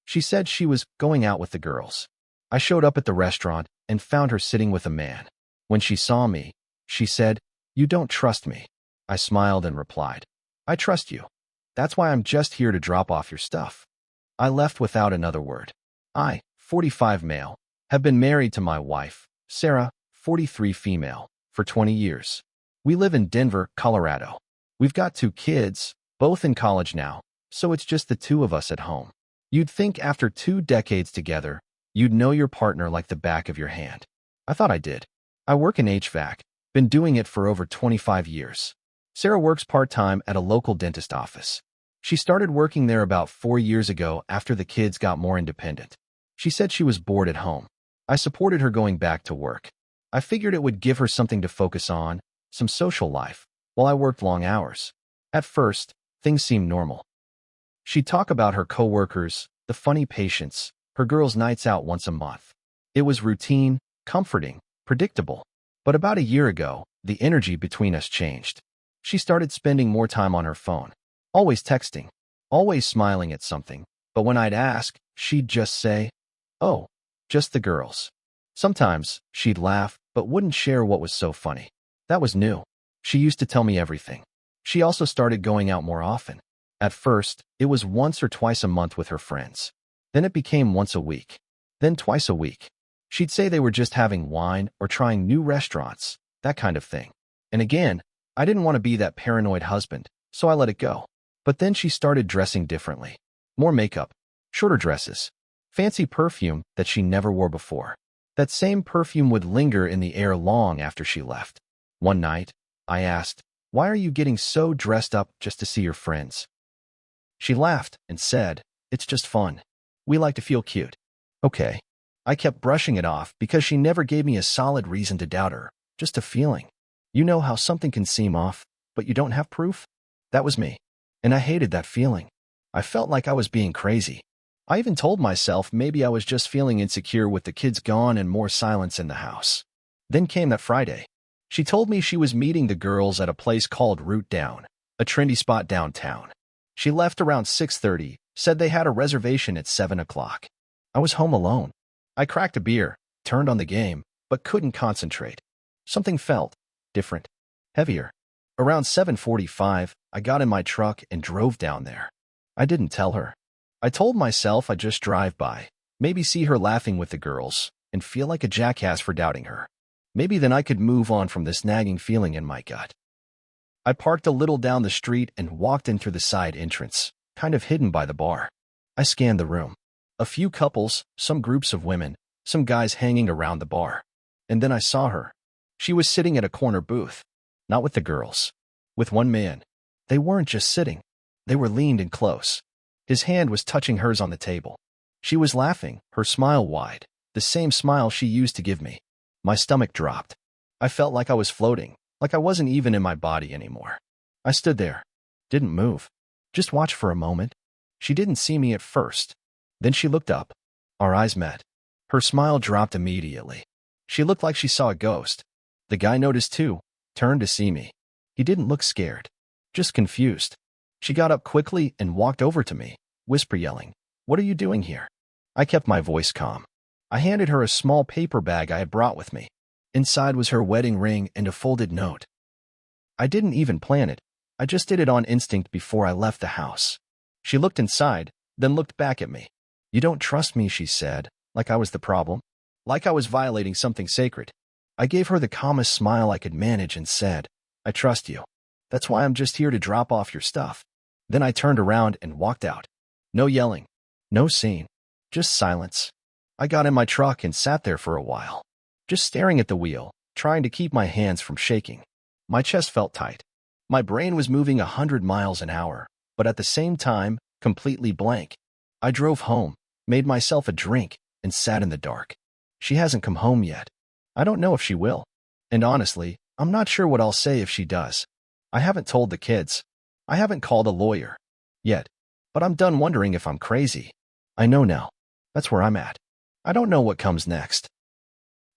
She said she was going out with the girls. I showed up at the restaurant and found her sitting with a man. When she saw me, she said, "You don't trust me." I smiled and replied, "I trust you. That's why I'm just here to drop off your stuff." I left without another word. I, 45 male, have been married to my wife, Sarah, 43 female, for 20 years. We live in Denver, Colorado. We've got 2 kids, both in college now, so it's just the 2 of us at home. You'd think after 2 decades together, you'd know your partner like the back of your hand. I thought I did. I work in HVAC, been doing it for over 25 years. Sarah works part-time at a local dentist office. She started working there about 4 years ago after the kids got more independent. She said she was bored at home. I supported her going back to work. I figured it would give her something to focus on, some social life, while I worked long hours. At first, things seemed normal. She'd talk about her coworkers, the funny patients, her girls' nights out once a month. It was routine, comforting, predictable. But about a year ago, the energy between us changed. She started spending more time on her phone, always texting, always smiling at something, but when I'd ask, she'd just say, "Oh, just the girls." Sometimes, she'd laugh, but wouldn't share what was so funny. That was new. She used to tell me everything. She also started going out more often. At first, it was once or twice a month with her friends. Then it became once a week. Then twice a week. She'd say they were just having wine or trying new restaurants, that kind of thing. And again, I didn't want to be that paranoid husband, so I let it go. But then she started dressing differently. More makeup, shorter dresses, fancy perfume that she never wore before. That same perfume would linger in the air long after she left. One night, I asked, "Why are you getting so dressed up just to see your friends?" She laughed and said, "It's just fun. We like to feel cute." Okay. I kept brushing it off because she never gave me a solid reason to doubt her, just a feeling. You know how something can seem off, but you don't have proof? That was me. And I hated that feeling. I felt like I was being crazy. I even told myself maybe I was just feeling insecure with the kids gone and more silence in the house. Then came that Friday. She told me she was meeting the girls at a place called Root Down, a trendy spot downtown. She left around 6:30, said they had a reservation at 7 o'clock. I was home alone. I cracked a beer, turned on the game, but couldn't concentrate. Something felt different, heavier. Around 7:45, I got in my truck and drove down there. I didn't tell her. I told myself I'd just drive by, maybe see her laughing with the girls, and feel like a jackass for doubting her. Maybe then I could move on from this nagging feeling in my gut. I parked a little down the street and walked in through the side entrance, kind of hidden by the bar. I scanned the room. A few couples, some groups of women, some guys hanging around the bar. And then I saw her. She was sitting at a corner booth. Not with the girls. With one man. They weren't just sitting. They were leaned in close. His hand was touching hers on the table. She was laughing, her smile wide, the same smile she used to give me. My stomach dropped. I felt like I was floating, like I wasn't even in my body anymore. I stood there. Didn't move. Just watched for a moment. She didn't see me at first. Then she looked up. Our eyes met. Her smile dropped immediately. She looked like she saw a ghost. The guy noticed too, turned to see me. He didn't look scared, just confused. She got up quickly and walked over to me, whisper yelling, "What are you doing here?" I kept my voice calm. I handed her a small paper bag I had brought with me. Inside was her wedding ring and a folded note. I didn't even plan it. I just did it on instinct before I left the house. She looked inside, then looked back at me. "You don't trust me," she said, like I was the problem, like I was violating something sacred. I gave her the calmest smile I could manage and said, "I trust you. That's why I'm just here to drop off your stuff." Then I turned around and walked out. No yelling, no scene, just silence. I got in my truck and sat there for a while, just staring at the wheel, trying to keep my hands from shaking. My chest felt tight. My brain was moving 100 miles an hour, but at the same time, completely blank. I drove home, made myself a drink, and sat in the dark. She hasn't come home yet. I don't know if she will. And honestly, I'm not sure what I'll say if she does. I haven't told the kids. I haven't called a lawyer. Yet. But I'm done wondering if I'm crazy. I know now. That's where I'm at. I don't know what comes next.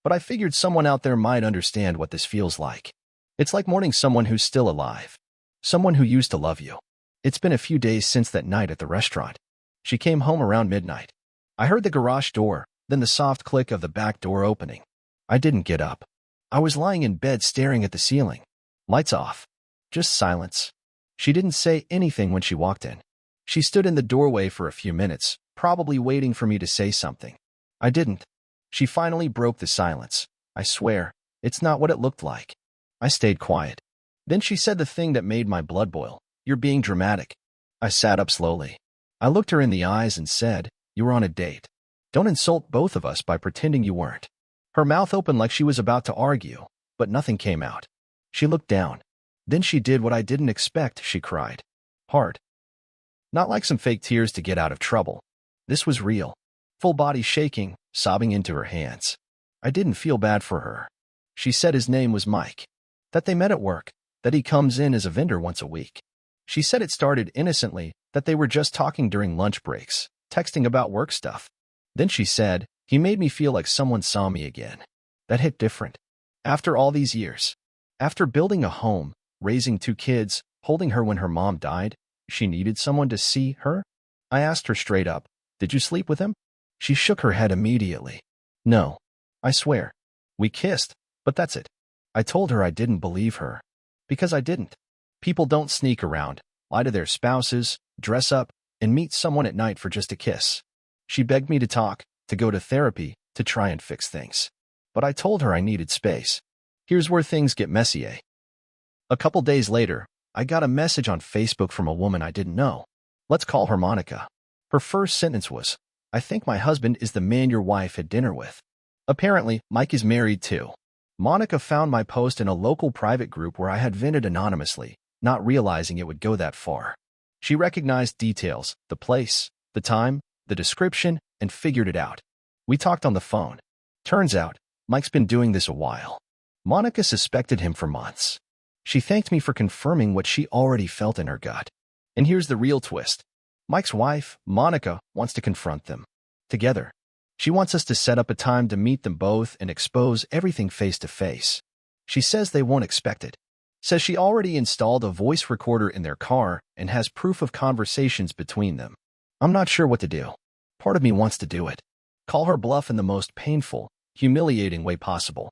But I figured someone out there might understand what this feels like. It's like mourning someone who's still alive. Someone who used to love you. It's been a few days since that night at the restaurant. She came home around midnight. I heard the garage door, then the soft click of the back door opening. I didn't get up. I was lying in bed staring at the ceiling. Lights off. Just silence. She didn't say anything when she walked in. She stood in the doorway for a few minutes, probably waiting for me to say something. I didn't. She finally broke the silence. I swear, it's not what it looked like. I stayed quiet. Then she said the thing that made my blood boil. You're being dramatic. I sat up slowly. I looked her in the eyes and said, you were on a date. Don't insult both of us by pretending you weren't. Her mouth opened like she was about to argue, but nothing came out. She looked down. Then she did what I didn't expect, she cried. Hard. Not like some fake tears to get out of trouble. This was real. Full body shaking, sobbing into her hands. I didn't feel bad for her. She said his name was Mike. That they met at work. That he comes in as a vendor once a week. She said it started innocently, that they were just talking during lunch breaks, texting about work stuff. Then she said, he made me feel like someone saw me again. That hit different. After all these years. After building a home, raising 2 kids, holding her when her mom died, she needed someone to see her? I asked her straight up, did you sleep with him? She shook her head immediately. No. I swear. We kissed, but that's it. I told her I didn't believe her. Because I didn't. People don't sneak around, lie to their spouses, dress up, and meet someone at night for just a kiss. She begged me to talk, to go to therapy, to try and fix things. But I told her I needed space. Here's where things get messy, eh? A couple days later, I got a message on Facebook from a woman I didn't know. Let's call her Monica. Her first sentence was, I think my husband is the man your wife had dinner with. Apparently, Mike is married too. Monica found my post in a local private group where I had vented anonymously, not realizing it would go that far. She recognized details, the place, the time, the description, and figured it out. We talked on the phone. Turns out, Mike's been doing this a while. Monica suspected him for months. She thanked me for confirming what she already felt in her gut. And here's the real twist. Mike's wife, Monica, wants to confront them. Together. She wants us to set up a time to meet them both and expose everything face to face. She says they won't expect it. Says she already installed a voice recorder in their car and has proof of conversations between them. I'm not sure what to do. Part of me wants to do it. Call her bluff in the most painful, humiliating way possible.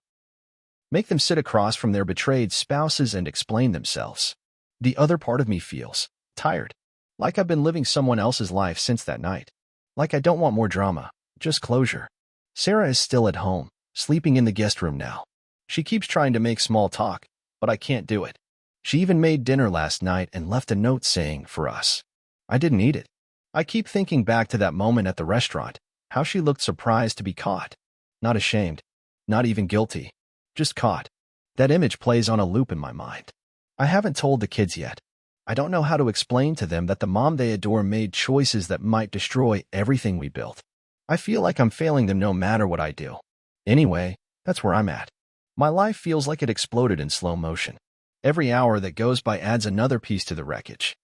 Make them sit across from their betrayed spouses and explain themselves. The other part of me feels tired. Like I've been living someone else's life since that night. Like I don't want more drama, just closure. Sarah is still at home, sleeping in the guest room now. She keeps trying to make small talk, but I can't do it. She even made dinner last night and left a note saying, for us. I didn't eat it. I keep thinking back to that moment at the restaurant, how she looked surprised to be caught. Not ashamed. Not even guilty. Just caught. That image plays on a loop in my mind. I haven't told the kids yet. I don't know how to explain to them that the mom they adore made choices that might destroy everything we built. I feel like I'm failing them no matter what I do. Anyway, that's where I'm at. My life feels like it exploded in slow motion. Every hour that goes by adds another piece to the wreckage.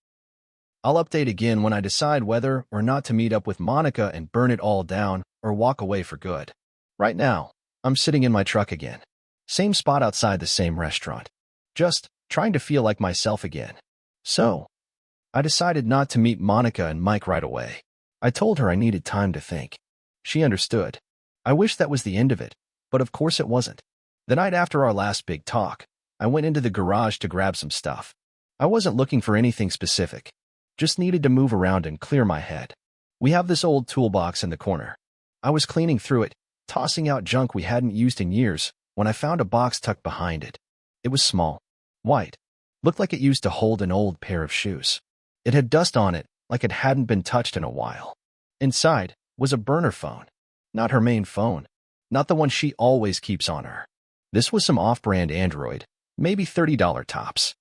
I'll update again when I decide whether or not to meet up with Monica and burn it all down or walk away for good. Right now, I'm sitting in my truck again. Same spot outside the same restaurant. Just trying to feel like myself again. So, I decided not to meet Monica and Mike right away. I told her I needed time to think. She understood. I wish that was the end of it, but of course it wasn't. The night after our last big talk, I went into the garage to grab some stuff. I wasn't looking for anything specific. Just needed to move around and clear my head. We have this old toolbox in the corner. I was cleaning through it, tossing out junk we hadn't used in years, when I found a box tucked behind it. It was small. White. Looked like it used to hold an old pair of shoes. It had dust on it, like it hadn't been touched in a while. Inside was a burner phone. Not her main phone. Not the one she always keeps on her. This was some off-brand Android, maybe $30 tops.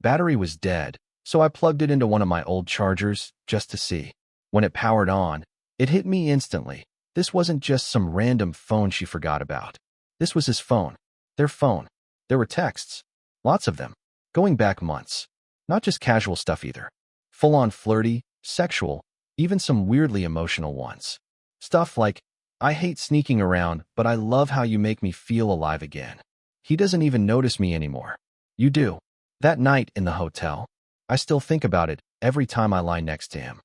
Battery was dead, so I plugged it into one of my old chargers just to see. When it powered on, it hit me instantly. This wasn't just some random phone she forgot about. This was his phone. Their phone. There were texts. Lots of them. Going back months. Not just casual stuff either. Full-on flirty, sexual, even some weirdly emotional ones. Stuff like, I hate sneaking around, but I love how you make me feel alive again. He doesn't even notice me anymore. You do. That night in the hotel, I still think about it every time I lie next to him.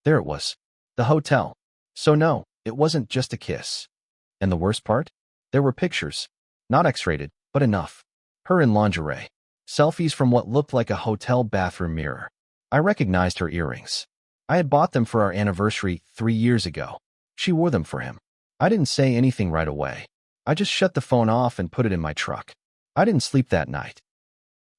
There it was. The hotel. So no, It wasn't just a kiss. And the worst part? There were pictures. Not X-rated, but enough. Her in lingerie. Selfies from what looked like a hotel bathroom mirror. I recognized her earrings. I had bought them for our anniversary 3 years ago. She wore them for him. I didn't say anything right away. I just shut the phone off and put it in my truck. I didn't sleep that night.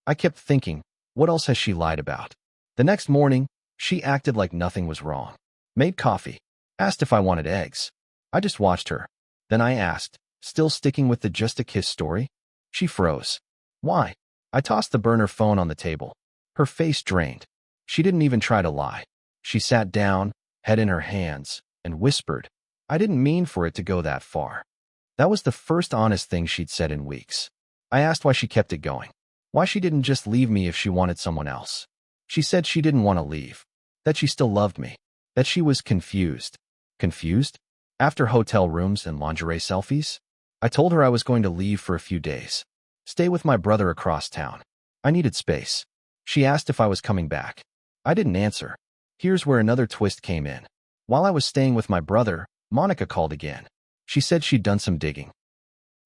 I kept thinking, what else has she lied about? The next morning, she acted like nothing was wrong. Made coffee. Asked if I wanted eggs. I just watched her. Then I asked, still sticking with the just a kiss story? She froze. Why? I tossed the burner phone on the table. Her face drained. She didn't even try to lie. She sat down, head in her hands, and whispered, I didn't mean for it to go that far. That was the first honest thing she'd said in weeks. I asked why she kept it going. Why she didn't just leave me if she wanted someone else. She said she didn't want to leave. That she still loved me. That she was confused. Confused? After hotel rooms and lingerie selfies? I told her I was going to leave for a few days. Stay with my brother across town. I needed space. She asked if I was coming back. I didn't answer. Here's where another twist came in. While I was staying with my brother, Monica called again. She said she'd done some digging.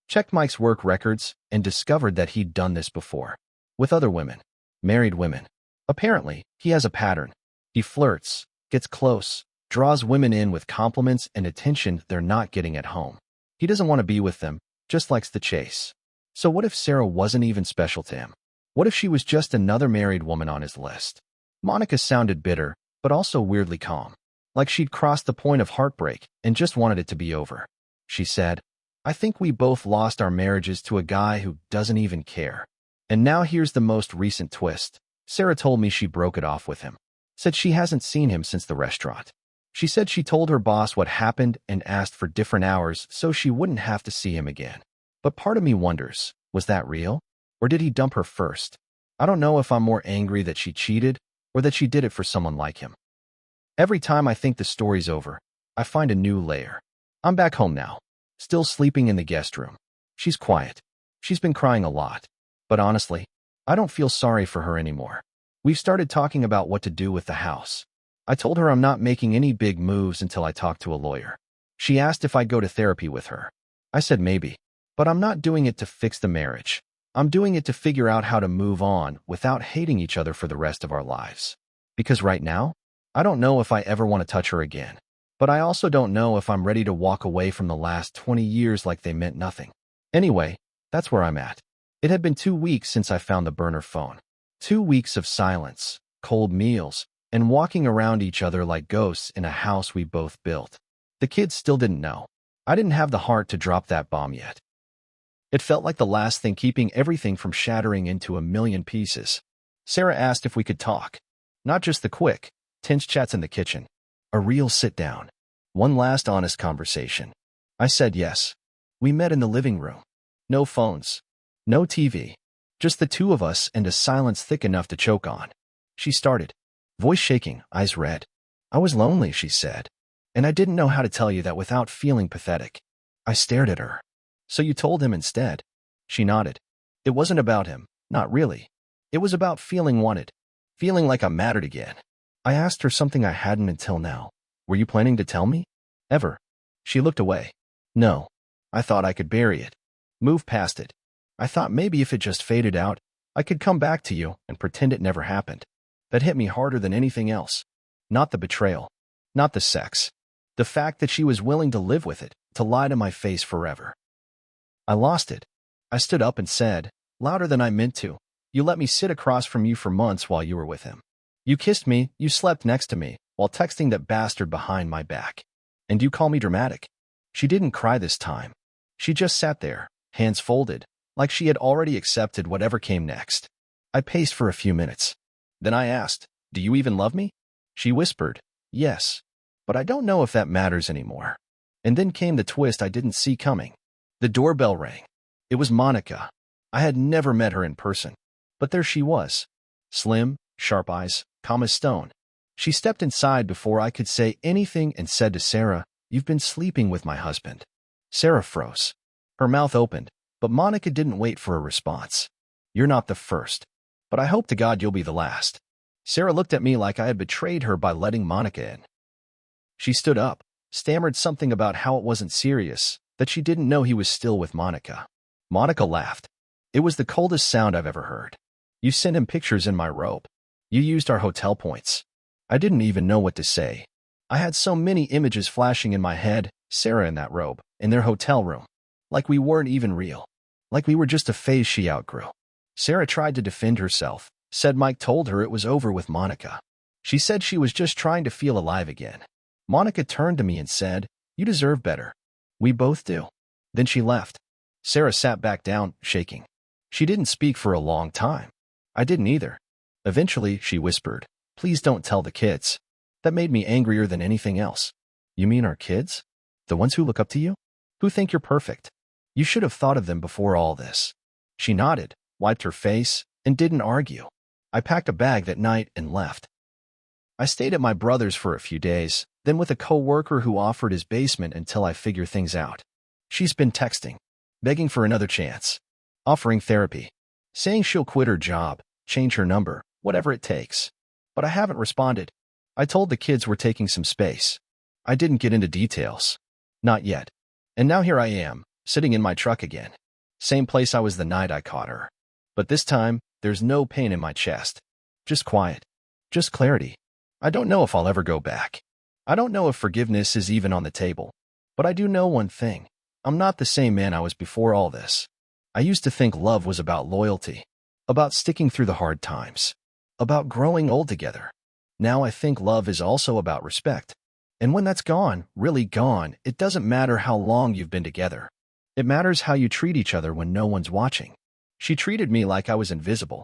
Checked Mike's work records and discovered that he'd done this before. With other women. Married women. Apparently, he has a pattern. He flirts, gets close, draws women in with compliments and attention they're not getting at home. He doesn't want to be with them, just likes the chase. So what if Sarah wasn't even special to him? What if she was just another married woman on his list? Monica sounded bitter, but also weirdly calm. Like she'd crossed the point of heartbreak and just wanted it to be over. She said, I think we both lost our marriages to a guy who doesn't even care. And now here's the most recent twist. Sarah told me she broke it off with him. Said she hasn't seen him since the restaurant. She said she told her boss what happened and asked for different hours so she wouldn't have to see him again. But part of me wonders, was that real? Or did he dump her first? I don't know if I'm more angry that she cheated or that she did it for someone like him. Every time I think the story's over, I find a new layer. I'm back home now, still sleeping in the guest room. She's quiet. She's been crying a lot. But honestly, I don't feel sorry for her anymore. We've started talking about what to do with the house. I told her I'm not making any big moves until I talk to a lawyer. She asked if I'd go to therapy with her. I said maybe. But I'm not doing it to fix the marriage. I'm doing it to figure out how to move on without hating each other for the rest of our lives. Because right now, I don't know if I ever want to touch her again. But I also don't know if I'm ready to walk away from the last 20 years like they meant nothing. Anyway, that's where I'm at. It had been 2 weeks since I found the burner phone. 2 weeks of silence, cold meals, and walking around each other like ghosts in a house we both built. The kids still didn't know. I didn't have the heart to drop that bomb yet. It felt like the last thing keeping everything from shattering into a million pieces. Sarah asked if we could talk. Not just the quick, tense chats in the kitchen. A real sit-down. One last honest conversation. I said yes. We met in the living room. No phones. No TV. Just the two of us and a silence thick enough to choke on. She started. Voice shaking, eyes red. I was lonely, she said. And I didn't know how to tell you that without feeling pathetic. I stared at her. So you told him instead? She nodded. It wasn't about him, not really. It was about feeling wanted. Feeling like I mattered again. I asked her something I hadn't until now. Were you planning to tell me? Ever? She looked away. No. I thought I could bury it. Move past it. I thought maybe if it just faded out, I could come back to you and pretend it never happened. That hit me harder than anything else. Not the betrayal. Not the sex. The fact that she was willing to live with it, to lie to my face forever. I lost it. I stood up and said, louder than I meant to, you let me sit across from you for months while you were with him. You kissed me, you slept next to me, while texting that bastard behind my back. And you call me dramatic. She didn't cry this time. She just sat there, hands folded, like she had already accepted whatever came next. I paced for a few minutes. Then I asked, do you even love me? She whispered, yes. But I don't know if that matters anymore. And then came the twist I didn't see coming. The doorbell rang. It was Monica. I had never met her in person. But there she was. Slim, sharp eyes, calm as stone. She stepped inside before I could say anything and said to Sarah, you've been sleeping with my husband. Sarah froze. Her mouth opened, but Monica didn't wait for a response. You're not the first. But I hope to God you'll be the last. Sarah looked at me like I had betrayed her by letting Monica in. She stood up. stammered something about how it wasn't serious, that she didn't know he was still with Monica. Monica laughed. It was the coldest sound I've ever heard. You sent him pictures in my robe. You used our hotel points. I didn't even know what to say. I had so many images flashing in my head, Sarah in that robe, in their hotel room. Like we weren't even real. Like we were just a phase she outgrew. Sarah tried to defend herself, said Mike told her it was over with Monica. She said she was just trying to feel alive again. Monica turned to me and said, "You deserve better. We both do." Then she left. Sarah sat back down, shaking. She didn't speak for a long time. I didn't either. Eventually, she whispered, "Please don't tell the kids." That made me angrier than anything else. You mean our kids? The ones who look up to you? Who think you're perfect? You should have thought of them before all this. She nodded, wiped her face, and didn't argue. I packed a bag that night and left. I stayed at my brother's for a few days, then with a co-worker who offered his basement until I figure things out. She's been texting, begging for another chance, offering therapy, saying she'll quit her job, change her number, whatever it takes. But I haven't responded. I told the kids we're taking some space. I didn't get into details. Not yet. And now here I am, sitting in my truck again. Same place I was the night I caught her. But this time, there's no pain in my chest. Just quiet. Just clarity. I don't know if I'll ever go back. I don't know if forgiveness is even on the table. But I do know one thing. I'm not the same man I was before all this. I used to think love was about loyalty, about sticking through the hard times, about growing old together. Now I think love is also about respect. And when that's gone, really gone, it doesn't matter how long you've been together. It matters how you treat each other when no one's watching. She treated me like I was invisible.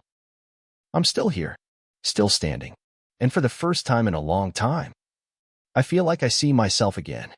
I'm still here, still standing. And for the first time in a long time, I feel like I see myself again.